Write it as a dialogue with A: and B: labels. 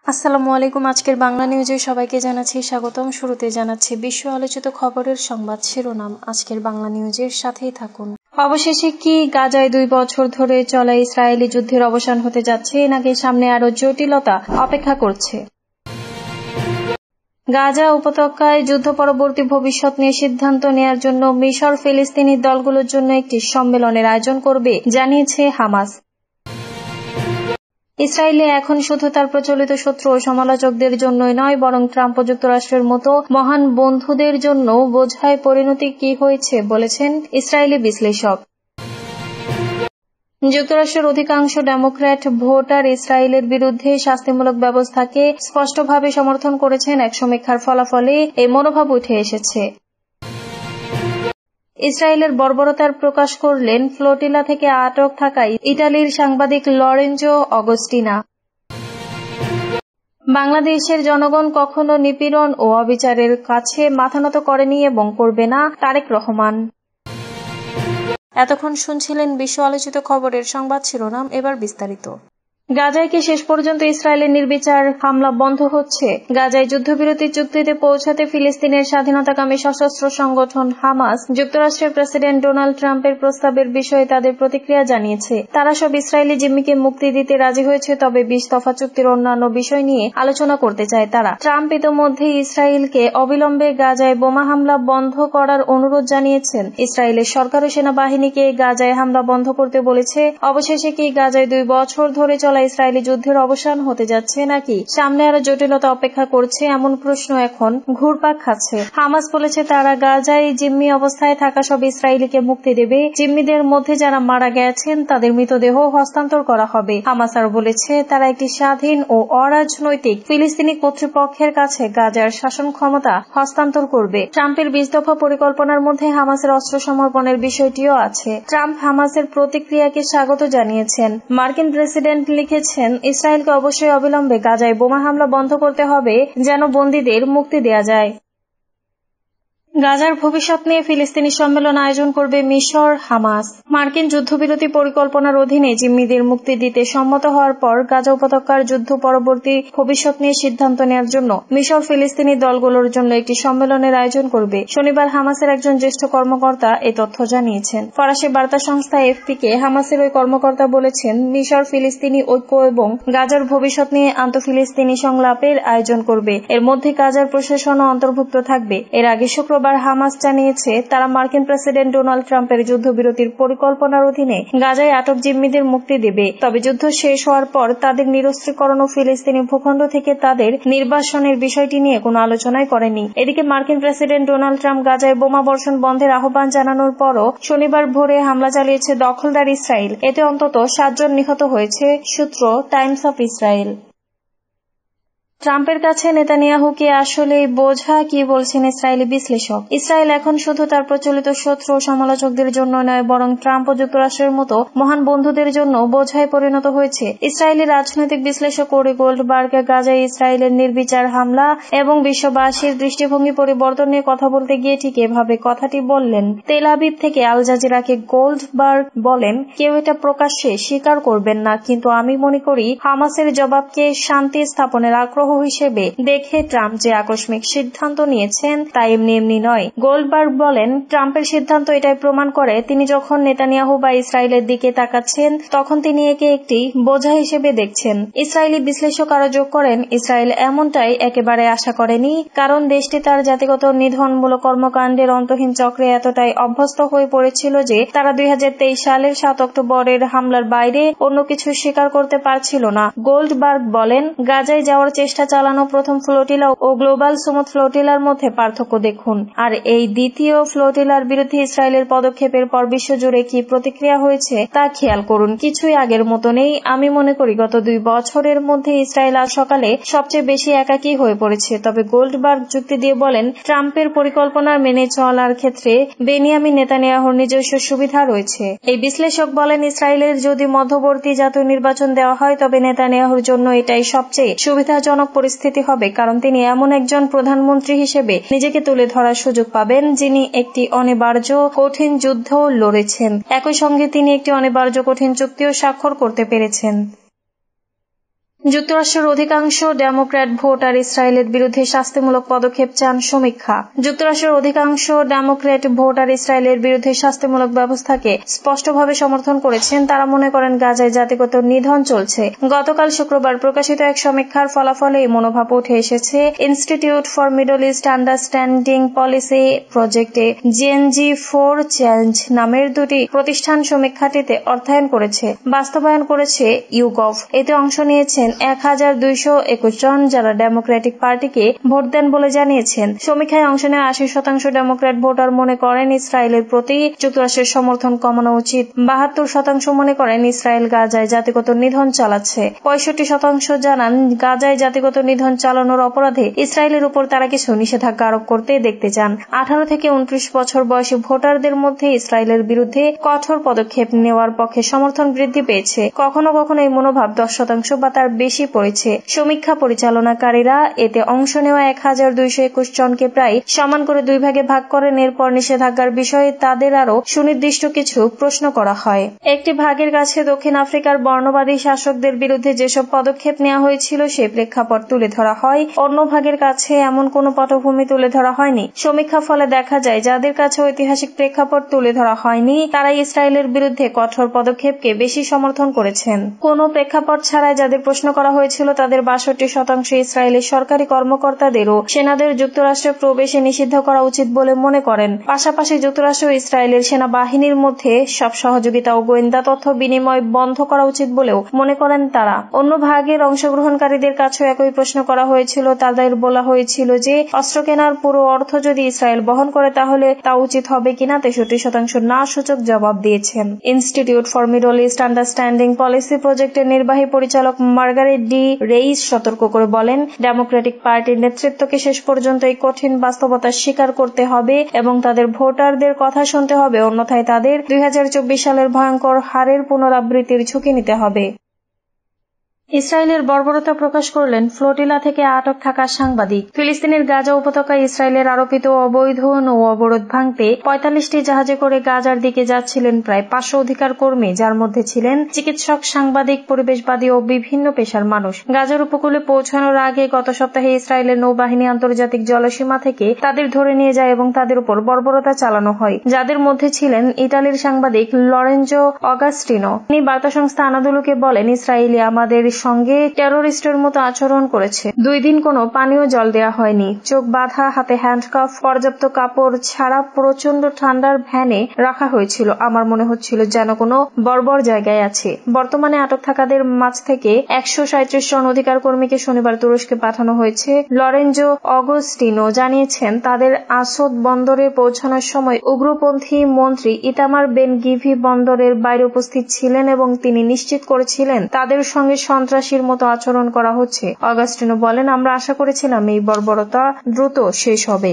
A: আসসালামু আলাইকুম। আজকের বাংলা নিউজে সবাইকে জানাচ্ছি স্বাগতম। শুরুতে জানাচ্ছি বিশ্ব আলোচিত খবরের সংবাদ শিরোনাম। আজকের বাংলা নিউজের সাথেই থাকুন। অবশেষে কি গাজায় 2 বছর ধরে চলা ইসরায়েলি যুদ্ধের অবসান হতে যাচ্ছে, নাকি সামনে আরো জটিলতা অপেক্ষা করছে? গাজা উপত্যকায় যুদ্ধ পরবর্তী ভবিষ্যৎ নিয়ে সিদ্ধান্ত নেয়ার জন্য মিশর ফিলিস্তিনি দলগুলোর জন্য একটি সম্মেলনের আয়োজন করবে জানিয়েছে হামাস। ইসরায়েলে এখন শুধু তার প্রচলিত শত্রু ও সমালোচকদের জন্যই নয়, বরং ট্রাম্প ও যুক্তরাষ্ট্রের মতো মহান বন্ধুদের জন্য বোঝায় পরিণতি কি হয়েছে বলেছেন ইসরায়েলি বিশ্লেষক। যুক্তরাষ্ট্রের অধিকাংশ ডেমোক্র্যাট ভোটার ইসরায়েলের বিরুদ্ধে শাস্তিমূলক ব্যবস্থাকে স্পষ্টভাবে সমর্থন করেছেন। এক সমীক্ষার ফলাফলে এই মনোভাব উঠে এসেছে। ইসরায়েলের বর্বরতার প্রকাশ করলেন ফ্লোটিলা থেকে আটক থাকা ইটালির সাংবাদিক লরেঞ্জো অগস্টিনা। বাংলাদেশের জনগণ কখনো নিপীড়ন ও অবিচারের কাছে মাথা নত করেনি এবং করবে না, তারেক রহমান। এতক্ষণ শুনছিলেন বিশ্ব আলোচিত খবরের সংবাদ শিরোনাম। এবার বিস্তারিত। গাজায় কি শেষ পর্যন্ত ইসরায়েলের নির্বিচার হামলা বন্ধ হচ্ছে? গাজায় যুদ্ধবিরতি চুক্তিতে পৌঁছাতে ফিলিস্তিনের স্বাধীনতাকামী সশস্ত্র সংগঠন হামাস যুক্তরাষ্ট্রের প্রেসিডেন্ট ডোনাল্ড ট্রাম্পের প্রস্তাবের বিষয়ে তাদের প্রতিক্রিয়া জানিয়েছে। তারা সব ইসরায়েলি জিম্মিকে মুক্তি দিতে রাজি হয়েছে, তবে 20 দফা চুক্তির অন্যান্য বিষয় নিয়ে আলোচনা করতে চায় তারা। ট্রাম্প ইতোমধ্যে ইসরায়েলকে অবিলম্বে গাজায় বোমা হামলা বন্ধ করার অনুরোধ জানিয়েছেন। ইসরায়েলের সরকার ও সেনাবাহিনীকে গাজায় হামলা বন্ধ করতে বলেছে। অবশেষে কি গাজায় 2 বছর ধরে ইসরায়েলি যুদ্ধের অবসান হতে যাচ্ছে, নাকি সামনে আরো জটিলতা অপেক্ষা করছে, এমন প্রশ্ন এখন ঘুরপাক খাচ্ছে। হামাস বলেছে তারা গাজায় জিম্মি অবস্থায় থাকা সব ইসরায়েলিকে মুক্তি দেবে। জিম্মিদের মধ্যে যারা মারা গেছেন তাদের মৃতদেহ হস্তান্তর করা হবে। হামাস আরো বলেছে তারা একটি স্বাধীন ও অরাজনৈতিক ফিলিস্তিনি কর্তৃপক্ষের কাছে গাজার শাসন ক্ষমতা হস্তান্তর করবে। ট্রাম্পের 20 দফা পরিকল্পনার মধ্যে হামাসের অস্ত্র সমর্পণের বিষয়টিও আছে। ট্রাম্প হামাসের প্রতিক্রিয়াকে স্বাগত জানিয়েছেন। মার্কিন প্রেসিডেন্ট লিখেছেন, ইসরায়েলকে অবশ্যই অবিলম্বে গাজায় বোমা হামলা বন্ধ করতে হবে যেন বন্দীদের মুক্তি দেয়া যায়। গাজার ভবিষ্যৎ নিয়ে ফিলিস্তিনি সম্মেলন আয়োজন করবে মিশর হামাস। মার্কিন যুদ্ধবিরতি পরিকল্পনার অধীনে জিম্মিদের মুক্তি দিতে সম্মত হওয়ার পর গাজা উপত্যকার যুদ্ধ পরবর্তী ভবিষ্যৎ নিয়ে সিদ্ধান্ত নেওয়ার জন্য মিশর ফিলিস্তিনি দলগুলোর জন্য একটি সম্মেলনের আয়োজন করবে। শনিবার হামাসের একজন জ্যেষ্ঠ কর্মকর্তা এ তথ্য জানিয়েছেন। ফরাসি বার্তা সংস্থা এফপিকে হামাসের ওই কর্মকর্তা বলেছেন, মিশর ফিলিস্তিনি ঐক্য এবং গাজার ভবিষ্যৎ নিয়ে আন্তঃফিলিস্তিনি সংলাপের আয়োজন করবে। এর মধ্যে গাজার প্রশাসনও অন্তর্ভুক্ত থাকবে। এর আগে শুক্রবার হামাস জানিয়েছে তারা মার্কিন প্রেসিডেন্ট ডোনাল্ড ট্রাম্পের যুদ্ধবিরতির পরিকল্পনার অধীনে গাজায় আটক জিম্মিদের মুক্তি দেবে, তবে যুদ্ধ শেষ হওয়ার পর তাদের নিরস্ত্রীকরণ ও ফিলিস্তিনি ভূখণ্ড থেকে তাদের নির্বাসনের বিষয়টি নিয়ে কোনো আলোচনাই করেনি। এদিকে মার্কিন প্রেসিডেন্ট ডোনাল্ড ট্রাম্প গাজায় বোমা বর্ষণ বন্ধের আহ্বান জানানোর পরও শনিবার ভোরে হামলা চালিয়েছে দখলদার ইসরায়েল। এতে অন্তত 7 জন নিহত হয়েছে, সূত্র টাইমস অফ ইসরায়েল। ট্রাম্পের কাছে নেতানিয়াহু কি আসলেই বোঝা, কি বলছেন ইসরায়েলি বিশ্লেষক। ইসরায়েল এখন শুধু তার প্রচলিত শত্রু ও সমালোচকদের জন্য নয়, বরং ট্রাম্প ও যুক্তরাষ্ট্রের মতো মহান বন্ধুদের জন্য বোঝায় পরিণত হয়েছে। ইসরায়েলি রাজনৈতিক বিশ্লেষক ওরি গোল্ডবার্গ গাজায় ইসরায়েলের নির্বিচার হামলা এবং বিশ্ববাসীর দৃষ্টিভঙ্গি পরিবর্তন নিয়ে কথা বলতে গিয়ে ঠিক এভাবে কথাটি বললেন। তেল আবিব থেকে আল জাজিরাকে গোল্ডবার্গ বলেন, কেউ এটা প্রকাশ্যে স্বীকার করবেন না, কিন্তু আমি মনে করি হামাসের জবাবকে শান্তি স্থাপনের আগ্রহ হিসেবে দেখে ট্রাম্প যে আকস্মিক সিদ্ধান্ত নিয়েছেন তা এমনি এমনি নয়। গোল্ডবার্গ বলেন, ট্রাম্পের সিদ্ধান্ত এটাই প্রমাণ করে তিনি যখন নেতানিয়াহু বা ইসরায়েলের দিকে তাকাচ্ছেন তখন তিনি একে একটি বোঝা হিসেবে দেখছেন। ইসরায়েলি বিশ্লেষক আরো যোগ করেন, ইসরায়েল এমনটাই একেবারে আশা করেনি, কারণ দেশটি তার জাতিগত নিধনমূলক কর্মকাণ্ডের অন্তহীন চক্রে এতটাই অভ্যস্ত হয়ে পড়েছিল যে তারা 2023 সালের 7 অক্টোবরের হামলার বাইরে অন্য কিছু স্বীকার করতে পারছিল না। গোল্ডবার্গ বলেন, গাজায় যাওয়ার চেষ্টা চালানো প্রথম ফ্লোটিলা ও গ্লোবাল সুমুদ ফ্লোটিলার মধ্যে পার্থক্য দেখুন, আর এই দ্বিতীয় ফ্লোটিলার বিরুদ্ধে ইসরায়েলের পদক্ষেপের পর বিশ্বজুড়ে কি প্রতিক্রিয়া হয়েছে তা খেয়াল করুন। কিছুই আগের মতো নেই। আমি মনে করি গত 2 বছরের মধ্যে ইসরায়েল আজ সকালে সবচেয়ে বেশি একাকী হয়ে পড়েছে। তবে গোল্ডবার্গ যুক্তি দিয়ে বলেন, ট্রাম্পের পরিকল্পনার মেনে চলার ক্ষেত্রে বেনিয়ামিন নেতানিয়াহুর নিজস্ব সুবিধা রয়েছে। এই বিশ্লেষক বলেন, ইসরায়েলের যদি মধ্যবর্তী জাতীয় নির্বাচন দেওয়া হয় তবে নেতানিয়াহুর জন্য এটাই সবচেয়ে সুবিধাজনক পরিস্থিতি হবে, কারণ তিনি এমন একজন প্রধানমন্ত্রী হিসেবে নিজেকে তুলে ধরার সুযোগ পাবেন যিনি একটি অনিবার্য কঠিন যুদ্ধ লড়েছেন। একই সঙ্গে তিনি একটি অনিবার্য কঠিন চুক্তিও স্বাক্ষর করতে পেরেছেন। যুক্তরাষ্ট্রের অধিকাংশ ডেমোক্র্যাট ভোটার ইসরায়েলের বিরুদ্ধে শাস্তিমূলক পদক্ষেপ চান। সমীক্ষা। যুক্তরাষ্ট্রের অধিকাংশ ডেমোক্র্যাট ভোটার ইসরায়েলের বিরুদ্ধে শাস্তিমূলক ব্যবস্থাকে স্পষ্টভাবে সমর্থন করেছেন। তারা মনে করেন গাজায় জাতিগত নিধন চলছে। গতকাল শুক্রবার প্রকাশিত এক সমীক্ষার ফলাফলে এই মনোভাব উঠে এসেছে। Institute for middle east understanding policy প্রজেক্টে জেএনজি ফর চেঞ্জ নামের দুটি প্রতিষ্ঠান সমীক্ষাটিতে অর্থায়ন করেছে, বাস্তবায়ন করেছে ইউগভ। এতে অংশ নিয়েছেন 1221 জন, যারা ডেমোক্রেটিক পার্টিকে ভোট দেন বলে জানিয়েছেন। সমীক্ষায় অংশ নেওয়া 80% ডেমোক্র্যাট ভোটার মনে করেন ইসরায়েলের প্রতি যুক্তরাষ্ট্রের সমর্থন কমানো উচিত। 72% মনে করেন ইসরায়েল গাজায় জাতিগত নিধন চালাচ্ছে। 65% জানান গাজায় জাতিগত নিধন চালানোর অপরাধে ইসরায়েলের উপর তারা কিছু নিষেধাজ্ঞা আরোপ করতে দেখতে চান। 18 থেকে 29 বছর বয়সী ভোটারদের মধ্যে ইসরায়েলের বিরুদ্ধে কঠোর পদক্ষেপ নেওয়ার পক্ষে সমর্থন বৃদ্ধি পেয়েছে। কখনো কখনো এই মনোভাব 10% বা তার বেশি পড়েছে। সমীক্ষা পরিচালনাকারীরা এতে অংশ নেওয়া 1221 জনকে প্রায় সমান করে দুই ভাগে ভাগ করেন। এরপর নিষেধাজ্ঞার বিষয়ে তাদের আরো সুনির্দিষ্ট কিছু প্রশ্ন করা হয়। একটি ভাগের কাছে দক্ষিণ আফ্রিকার বর্ণবাদী শাসকদের বিরুদ্ধে যেসব পদক্ষেপ নেওয়া হয়েছিল সে প্রেক্ষাপট তুলে ধরা হয়। অন্য ভাগের কাছে এমন কোনো পটভূমি তুলে ধরা হয়নি। সমীক্ষা ফলে দেখা যায় যাদের কাছে ঐতিহাসিক প্রেক্ষাপট তুলে ধরা হয়নি তারা ইসরায়েলের বিরুদ্ধে কঠোর পদক্ষেপকে বেশি সমর্থন করেছেন। কোনো প্রেক্ষাপট ছাড়াই যাদের প্রশ্ন করা হয়েছিল তাদের 62% ইসরায়েলের সরকারি কর্মকর্তাদের ও সেনাদের যুক্তরাষ্ট্রে প্রবেশে নিষিদ্ধ করা উচিত বলে মনে করেন। পাশাপাশি যুক্তরাষ্ট্র ও ইসরায়েলের সেনাবাহিনীর মধ্যে সব সহযোগিতা ও গোয়েন্দা তথ্য বিনিময় বন্ধ করা উচিত বলেও মনে করেন তারা। অন্য ভাগের অংশগ্রহণকারীদের কাছেও একই প্রশ্ন করা হয়েছিল। তাদের বলা হয়েছিল যে অস্ত্র কেনার পুরো অর্থ যদি ইসরায়েল বহন করে তাহলে তা উচিত হবে কিনা। 63% না সূচক জবাব দিয়েছেন। Institute for middle east understanding policy প্রজেক্টের নির্বাহী পরিচালক মার্গারেট ডি রেইস সতর্ক করে বলেন, ডেমোক্রেটিক পার্টির নেতৃত্বকে শেষ পর্যন্ত এই কঠিন বাস্তবতা স্বীকার করতে হবে এবং তাদের ভোটারদের কথা শুনতে হবে, অন্যথায় তাদের 2024 সালের ভয়ঙ্কর হারের পুনরাবৃত্তির ঝুঁকি নিতে হবে। ইসরায়েলের বর্বরতা প্রকাশ করলেন ফ্লোটিলা থেকে আটক থাকা সাংবাদিক। ফিলিস্তিনের গাজা উপত্যকায় ইসরায়েলের আরোপিত অবৈধ নৌ অবরোধ ভাঙতে 45টি জাহাজে করে গাজার দিকে যাচ্ছিলেন প্রায় 500 অধিকার কর্মী, যার মধ্যে ছিলেন চিকিৎসক, সাংবাদিক, পরিবেশবাদী ও বিভিন্ন পেশার মানুষ। গাজার উপকূলে পৌঁছানোর আগে গত সপ্তাহে ইসরায়েলের নৌবাহিনী আন্তর্জাতিক জলসীমা থেকে তাদের ধরে নিয়ে যায় এবং তাদের উপর বর্বরতা চালানো হয়, যাদের মধ্যে ছিলেন ইতালির সাংবাদিক লরেঞ্জো অগাস্টিনো। তিনি বার্তা সংস্থা আনাদুলুকে বলেন, ইসরায়েলি আমাদের সঙ্গে টেরোরিস্টের মতো আচরণ করেছে। 2 দিন কোনো পানীয় জল দেয়া হয়নি, চোখ বাঁধা, হাতে হ্যান্ডকাফ, পর্যাপ্ত কাপড় ছাড়া প্রচন্ড ঠান্ডার ভ্যানে রাখা হয়েছিল। আমার মনে হচ্ছিল যেন কোনো বর্বর জায়গায় আছে। বর্তমানে আটক থাকাদের মাঝ থেকে 137 জন অধিকার কর্মীকে শনিবার তুরস্কে পাঠানো হয়েছে। লরেঞ্জো অগস্টিনো জানিয়েছেন, তাদের আসদ বন্দরে পৌঁছানোর সময় উগ্রপন্থী মন্ত্রী ইতামার বেন গিভি বন্দরের বাইরে উপস্থিত ছিলেন এবং তিনি নিশ্চিত করেছিলেন তাদের সঙ্গে সন্ত্রাসীর মতো আচরণ করা হচ্ছে। অগাস্টিনো বলেন, আমরা আশা করেছিলাম এই বর্বরতা দ্রুত শেষ হবে।